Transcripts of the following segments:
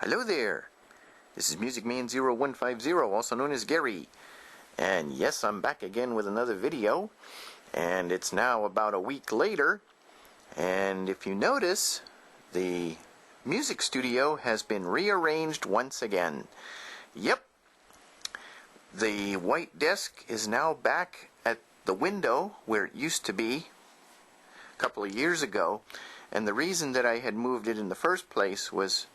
Hello there, this is MusicMan0150, also known as Gary, and yes, I'm back again with another video, and it's now about a week later, and if you notice, the music studio has been rearranged once again. Yep, the white desk is now back at the window where it used to be a couple of years ago, and the reason that I had moved it in the first place was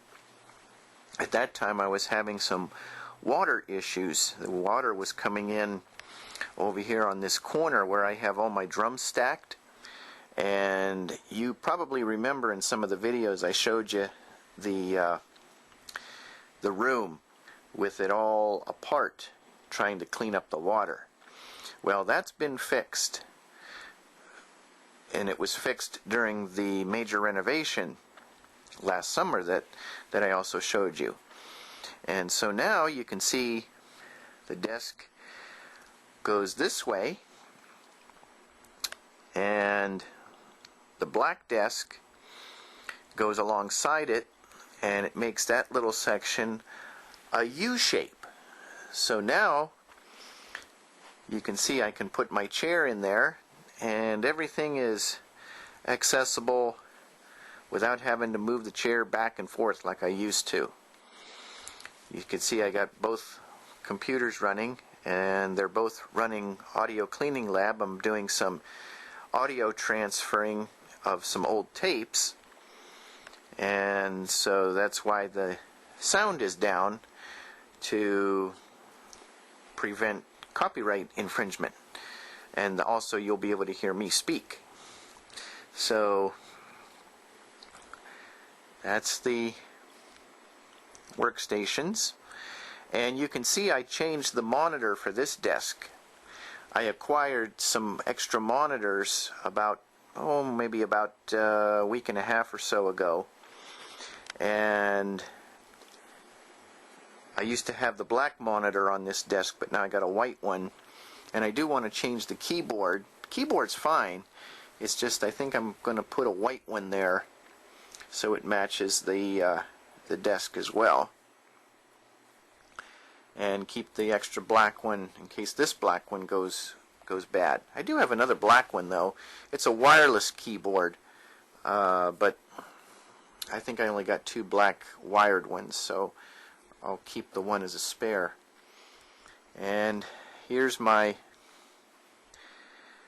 at that time I was having some water issues. The water was coming in over here on this corner where I have all my drums stacked, and you probably remember in some of the videos I showed you the room with it all apart trying to clean up the water. Well, that's been fixed, and it was fixed during the major renovation last summer that I also showed you. And so now you can see the desk goes this way, and the black desk goes alongside it, and it makes that little section a U shape. So now you can see I can put my chair in there, and everything is accessible without having to move the chair back and forth like I used to. You can see I got both computers running, and they're both running Audio Cleaning Lab. I'm doing some audio transferring of some old tapes, and so that's why the sound is down, to prevent copyright infringement, and also you'll be able to hear me speak. So that's the workstations, and you can see I changed the monitor for this desk. I acquired some extra monitors maybe about a week and a half or so ago, and I used to have the black monitor on this desk, but now I got a white one, and I do want to change the keyboard. Keyboard's fine, it's just I think I'm going to put a white one there so it matches the desk as well, and keep the extra black one in case this black one goes bad. I do have another black one though. It's a wireless keyboard, but I think I only got two black wired ones, so I'll keep the one as a spare. And here's my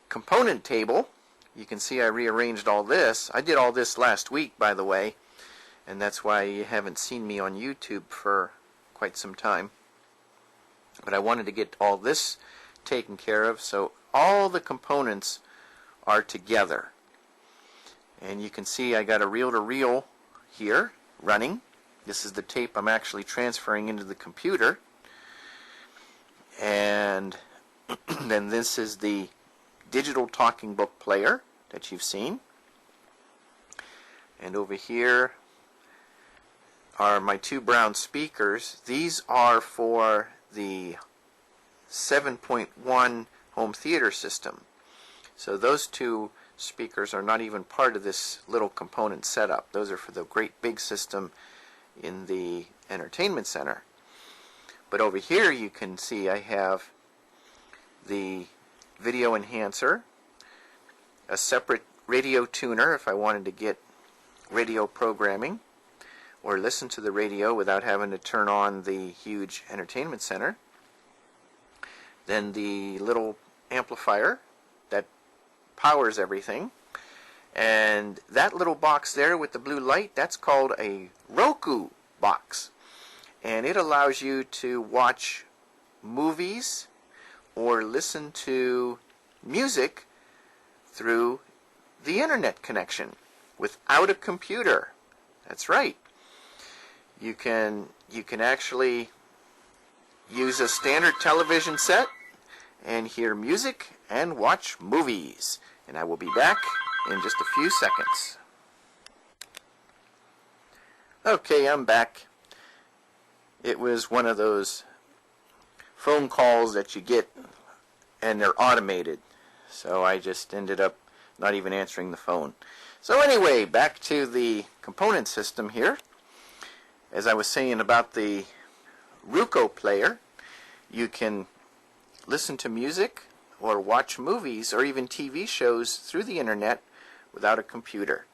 component table. You can see I rearranged all this. I did all this last week, by the way, and that's why you haven't seen me on YouTube for quite some time. But I wanted to get all this taken care of, so all the components are together. And you can see I got a reel-to-reel here running. This is the tape I'm actually transferring into the computer. And then this is the digital talking book player that you've seen, and over here are my two brown speakers. These are for the 7.1 home theater system, so those two speakers are not even part of this little component setup. Those are for the great big system in the entertainment center. But over here you can see I have the video enhancer, a separate radio tuner if I wanted to get radio programming or listen to the radio without having to turn on the huge entertainment center. Then the little amplifier that powers everything, and that little box there with the blue light, that's called a Roku box, and it allows you to watch movies or listen to music through the internet connection without a computer. That's right. You can actually use a standard television set and hear music and watch movies. And I will be back in just a few seconds. Okay, I'm back. It was one of those phone calls that you get and they're automated, so I just ended up not even answering the phone. So anyway, back to the component system here. as I was saying about the Roku player, you can listen to music or watch movies or even TV shows through the internet without a computer.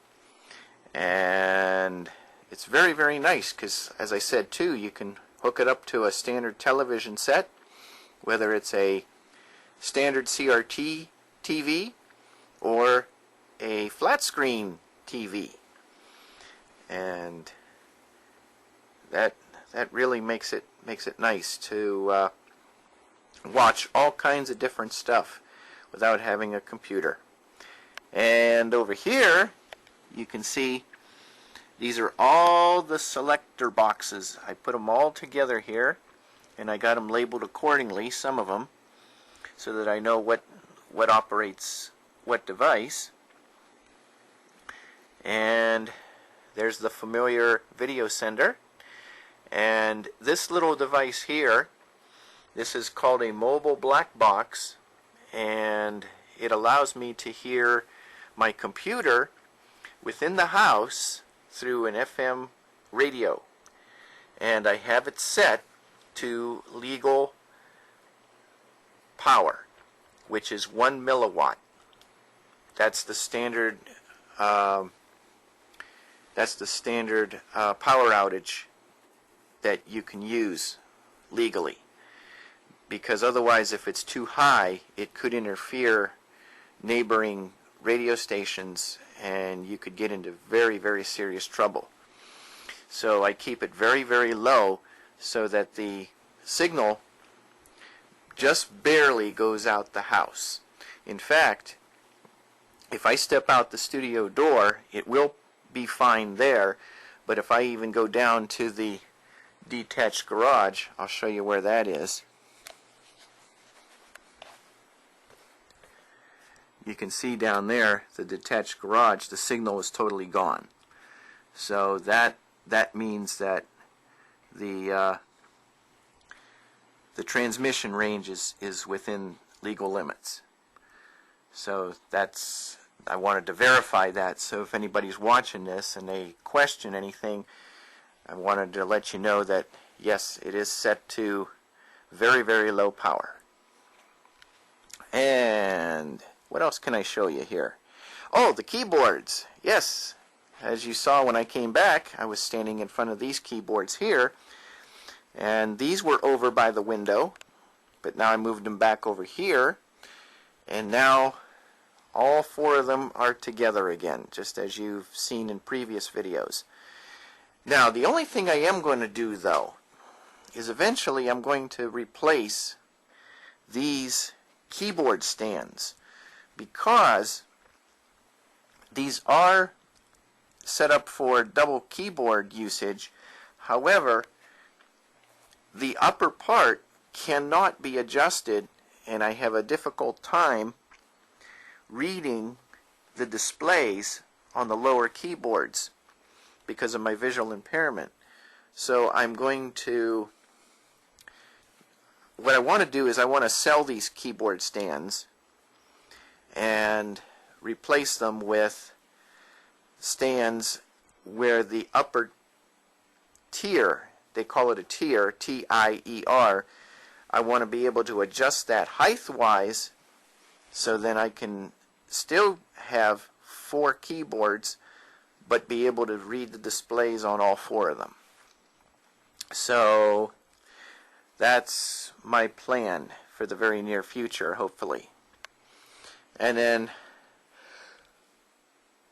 And it's very, very nice because, as I said too, you can hook it up to a standard television set, whether it's a standard CRT TV or a flat screen TV. And that really makes it nice to watch all kinds of different stuff without having a computer. And over here you can see these are all the selector boxes. I put them all together here, and I got them labeled accordingly, some of them, so that I know what operates what device. And there's the familiar video sender. And this little device here, this is called a mobile black box, and it allows me to hear my computer within the house through an FM radio. And I have it set to legal power, which is 1 milliwatt. That's the standard power outage that you can use legally, because otherwise, if it's too high, it could interfere neighboring radio stations and you could get into very, very serious trouble. So I keep it very, very low so that the signal just barely goes out the house. In fact, if I step out the studio door, it will be fine there, but if I even go down to the detached garage, I'll show you where that is. You can see down there, the detached garage, the signal is totally gone. So that means that the transmission range is within legal limits. So I wanted to verify that, so if anybody's watching this and they question anything, I wanted to let you know that yes, it is set to very, very low power. And what else can I show you here? Oh, the keyboards. Yes, as you saw when I came back, I was standing in front of these keyboards here, and these were over by the window, but now I moved them back over here, and now all four of them are together again, just as you've seen in previous videos. Now, the only thing I am going to do, though, is eventually I'm going to replace these keyboard stands, because these are set up for double keyboard usage. However, the upper part cannot be adjusted, and I have a difficult time reading the displays on the lower keyboards because of my visual impairment. So I'm going to, what I want to do is I want to sell these keyboard stands and replace them with stands where the upper tier, they call it a tier, T-I-E-R, I want to be able to adjust that height-wise, so then I can still have 4 keyboards but be able to read the displays on all 4 of them. So that's my plan for the very near future, hopefully. And then,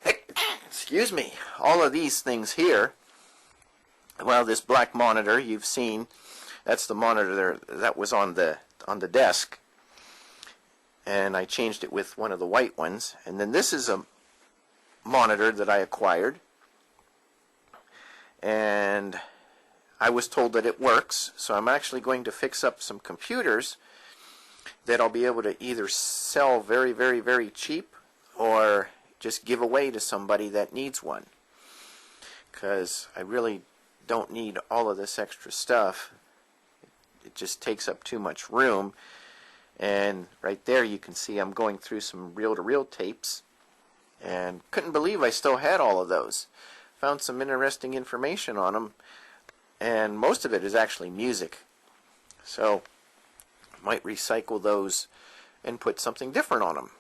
excuse me, all of these things here, well, this black monitor you've seen, that's the monitor that was on the desk, and I changed it with one of the white ones. And then this is a monitor that I acquired, and I was told that it works, so I'm actually going to fix up some computers that I'll be able to either sell very, very, very cheap or just give away to somebody that needs one, because I really don't need all of this extra stuff. It just takes up too much room. And right there you can see I'm going through some reel-to-reel tapes, and couldn't believe I still had all of those. Found some interesting information on them. and most of it is actually music. So I might recycle those and put something different on them.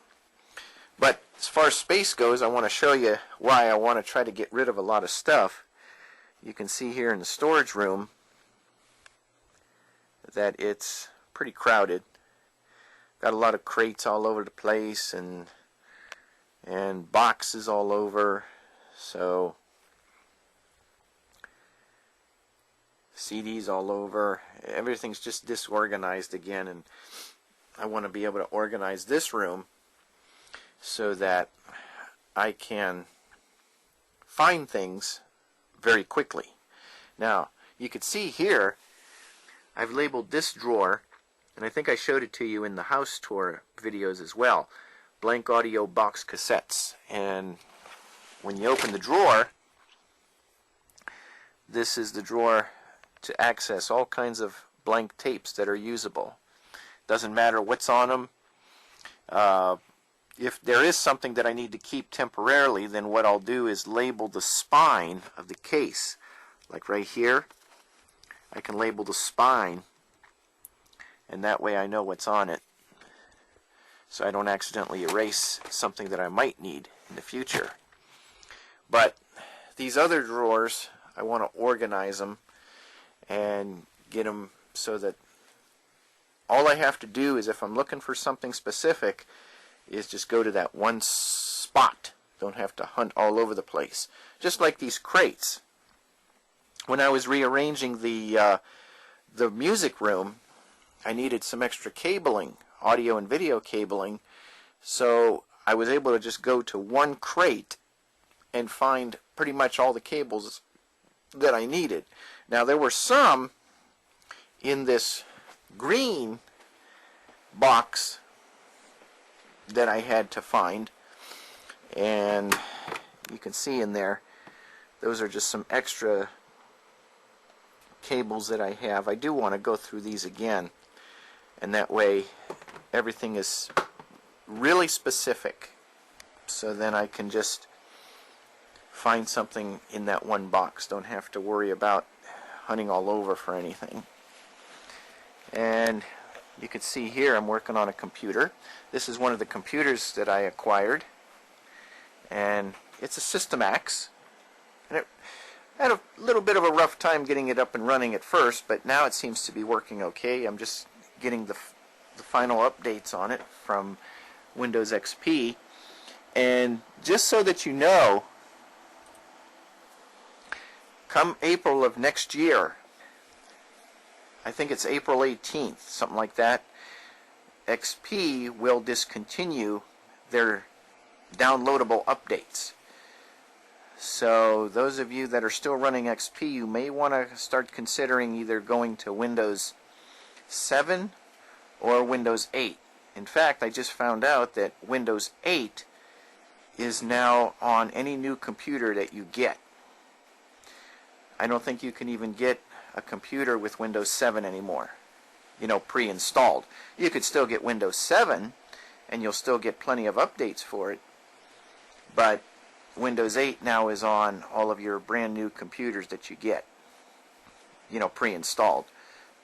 But as far as space goes, I want to show you why I want to try to get rid of a lot of stuff. You can see here in the storage room that it's pretty crowded. Got a lot of crates all over the place and boxes all over. So CDs all over. Everything's just disorganized again, and I want to be able to organize this room so that I can find things very quickly. Now, you can see here I've labeled this drawer, and I think I showed it to you in the house tour videos as well, blank audio box cassettes. And when you open the drawer, this is the drawer to access all kinds of blank tapes that are usable. Doesn't matter what's on them. If there is something that I need to keep temporarily, then what I'll do is label the spine of the case. Like right here, I can label the spine, and that way I know what's on it, so I don't accidentally erase something that I might need in the future. But these other drawers, I want to organize them and get them so that all I have to do is, if I'm looking for something specific, is just go to that one spot. Don't have to hunt all over the place. Just like these crates. When I was rearranging the music room, I needed some extra cabling, audio and video cabling, so I was able to just go to one crate and find pretty much all the cables that I needed. Now, there were some in this green box that I had to find, and you can see in there, those are just some extra cables that I have. I do want to go through these again, and that way everything is really specific, so then I can just find something in that one box. Don't have to worry about hunting all over for anything. And you can see here I'm working on a computer. This is one of the computers that I acquired, and it's a System X, and it had a little bit of a rough time getting it up and running at first, but now it seems to be working okay. I'm just getting the final updates on it from Windows XP. And just so that you know, come April of next year, I think it's April 18th, something like that, XP will discontinue their downloadable updates. So those of you that are still running XP, you may want to start considering either going to Windows 7 or Windows 8. In fact, I just found out that Windows 8 is now on any new computer that you get. I don't think you can even get a computer with Windows 7 anymore, pre-installed. You could still get Windows 7, and you'll still get plenty of updates for it, but Windows 8 now is on all of your brand new computers that you get, pre-installed.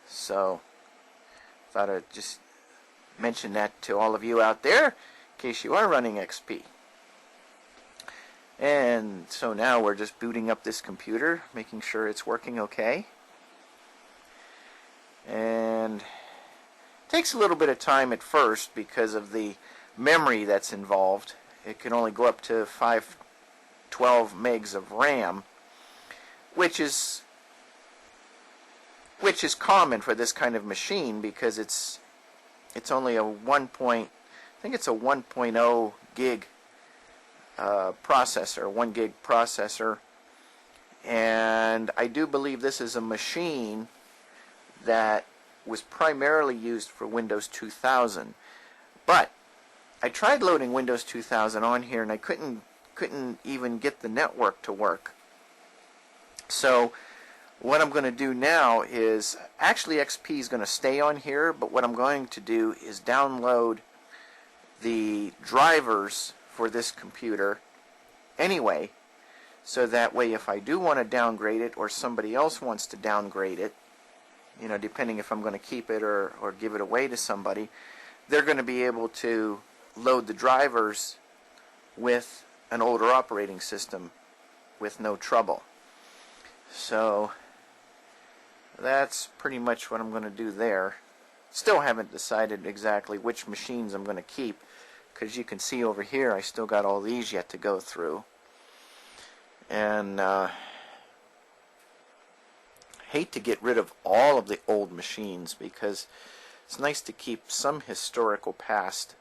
So, thought I'd just mention that to all of you out there, in case you are running XP. And so now we're just booting up this computer, making sure it's working okay. And it takes a little bit of time at first because of the memory that's involved. It can only go up to 512 megs of RAM, which is common for this kind of machine because it's only a 1.0 gig processor, 1 gig processor, and I do believe this is a machine that was primarily used for Windows 2000. But I tried loading Windows 2000 on here, and I couldn't even get the network to work. So what I'm going to do now is, actually XP is going to stay on here, but what I'm going to do is download the drivers for this computer anyway, so that way if I do want to downgrade it, or somebody else wants to downgrade it, you know, depending if I'm going to keep it or give it away to somebody, they're going to be able to load the drivers with an older operating system with no trouble. So that's pretty much what I'm going to do there. Still haven't decided exactly which machines I'm going to keep, because you can see over here I still got all these yet to go through. And hate to get rid of all of the old machines, because it's nice to keep some historical past,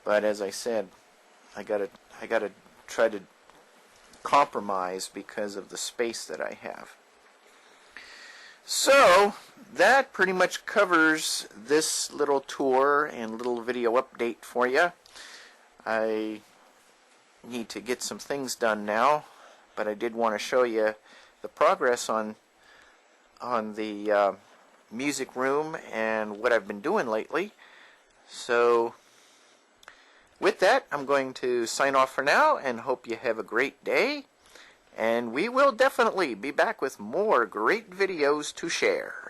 but as I said, I gotta try to compromise because of the space that I have. So that pretty much covers this little tour and little video update for you. I need to get some things done now, but I did want to show you the progress on the music room and what I've been doing lately. So with that, I'm going to sign off for now and hope you have a great day. And we will definitely be back with more great videos to share.